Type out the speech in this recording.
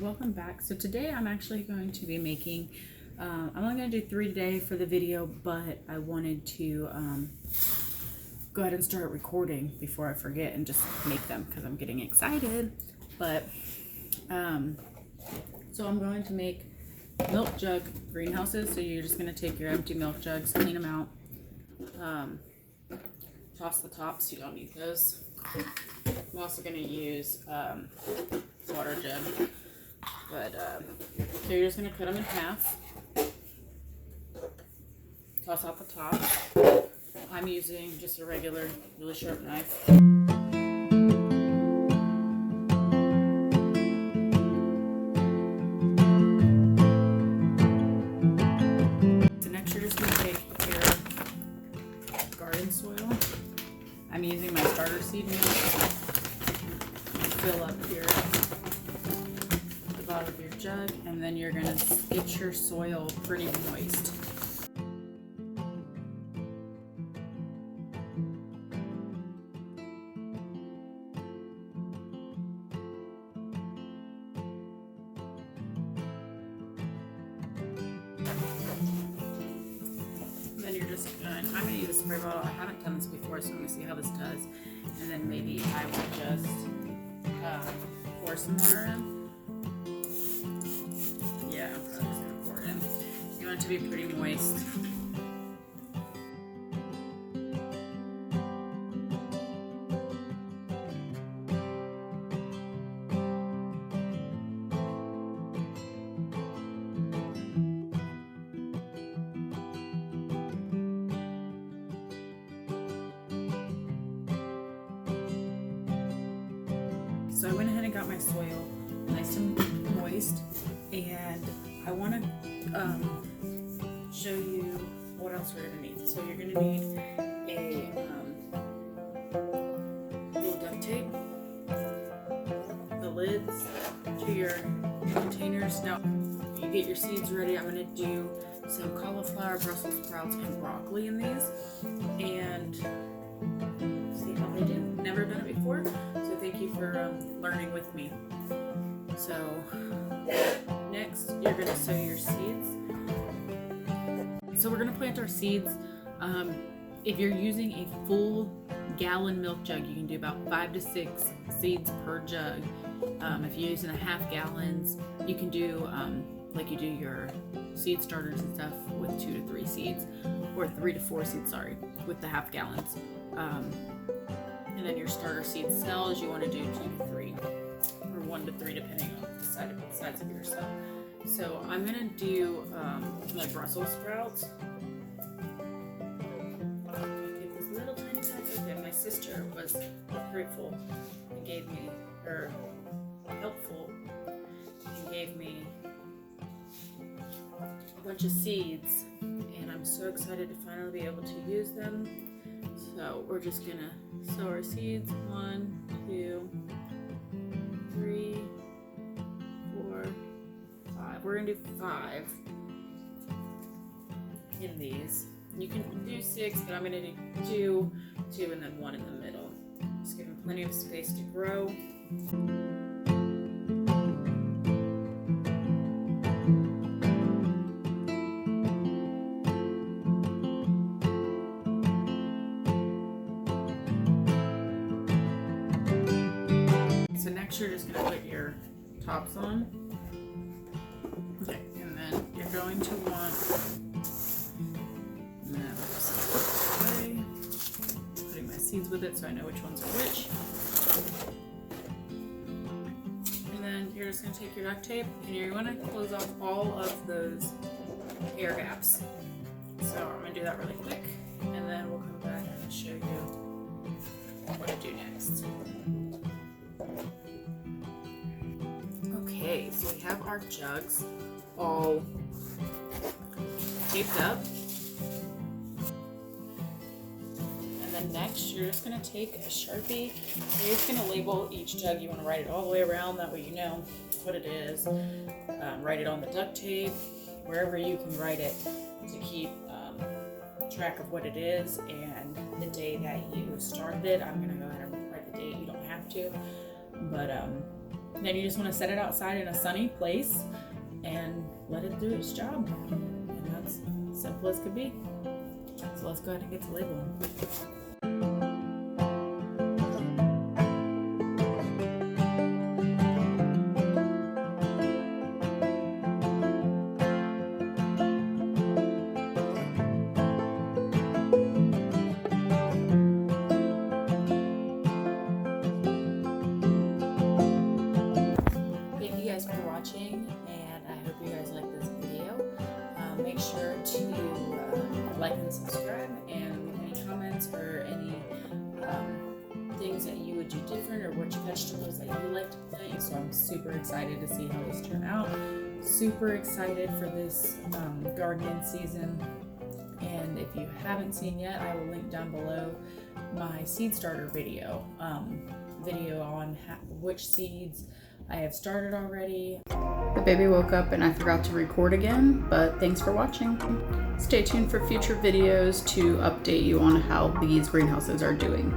welcome back. So today I'm actually going to be making, I'm only going to do 3 today for the video, but I wanted to go ahead and start recording before I forget and just make them because I'm getting excited. But so I'm going to make milk jug greenhouses. So you're just going to take your empty milk jugs, clean them out, toss the tops, you don't need those. I'm also going to use water jug, but so you're just going to cut them in half, toss out the top. I'm using just a regular really sharp knife. So next you're just going to take your garden soil. I'm using my starter seed mix. Fill up the bottom of your jug, and then you're going to get your soil pretty moist. Then you're just going, I'm going to use a spray bottle. I haven't done this before, so I'm going to see how this does. And then maybe I will just pour some water in. Yeah, I'm probably just going to pour it in. You want it to be pretty moist. So I went ahead and got my soil nice and moist, and I want to show you what else we're going to need. So you're going to need a little duct tape, the lids to your containers. Now, you get your seeds ready. I'm going to do some cauliflower, Brussels sprouts, and broccoli in these, and see how they do. Never done it before. Thank you for learning with me. So next you're going to sow your seeds. So we're going to plant our seeds. If you're using a full gallon milk jug, you can do about 5 to 6 seeds per jug. If you're using a half gallons, you can do like you do your seed starters and stuff with 2 to 3 seeds, or 3 to 4 seeds, sorry, with the half gallons. And then your starter seed cells, you want to do 2 to 3, or 1 to 3, depending on the size of your cell. So I'm going to do my Brussels sprouts. Get this little tiny bag. Okay, my sister was grateful and gave me, or helpful, and gave me a bunch of seeds, and I'm so excited to finally be able to use them. So we're just gonna sow our seeds. 1, 2, 3, 4, 5. We're gonna do 5 in these. You can do 6, but I'm gonna do 2, 2, and then 1 in the middle. Just give them plenty of space to grow. So next you're just going to put your tops on. Okay, and then you're going to want, putting my seeds with it so I know which ones are which. And then you're just going to take your duct tape and you're going to close off all of those air gaps. So I'm going to do that really quick, and then we'll come back and show you what to do next. Okay, so we have our jugs all taped up. And then next, you're just going to take a Sharpie. You're just going to label each jug. You want to write it all the way around. That way you know what it is. Write it on the duct tape, wherever you can write it, to keep track of what it is and the day that you started it. I'm going to go ahead and write the date. You don't have to. But Then you just want to set it outside in a sunny place and let it do its job. And that's simple as could be. So let's go ahead and get to labeling. For watching, and I hope you guys like this video. Make sure to like and subscribe, and leave any comments or any things that you would do different, or which vegetables that you like to plant. So I'm super excited to see how these turn out. Super excited for this gardening season. And if you haven't seen yet, I will link down below my seed starter video on which seeds I have started already. The baby woke up and I forgot to record again, but thanks for watching. Stay tuned for future videos to update you on how these greenhouses are doing.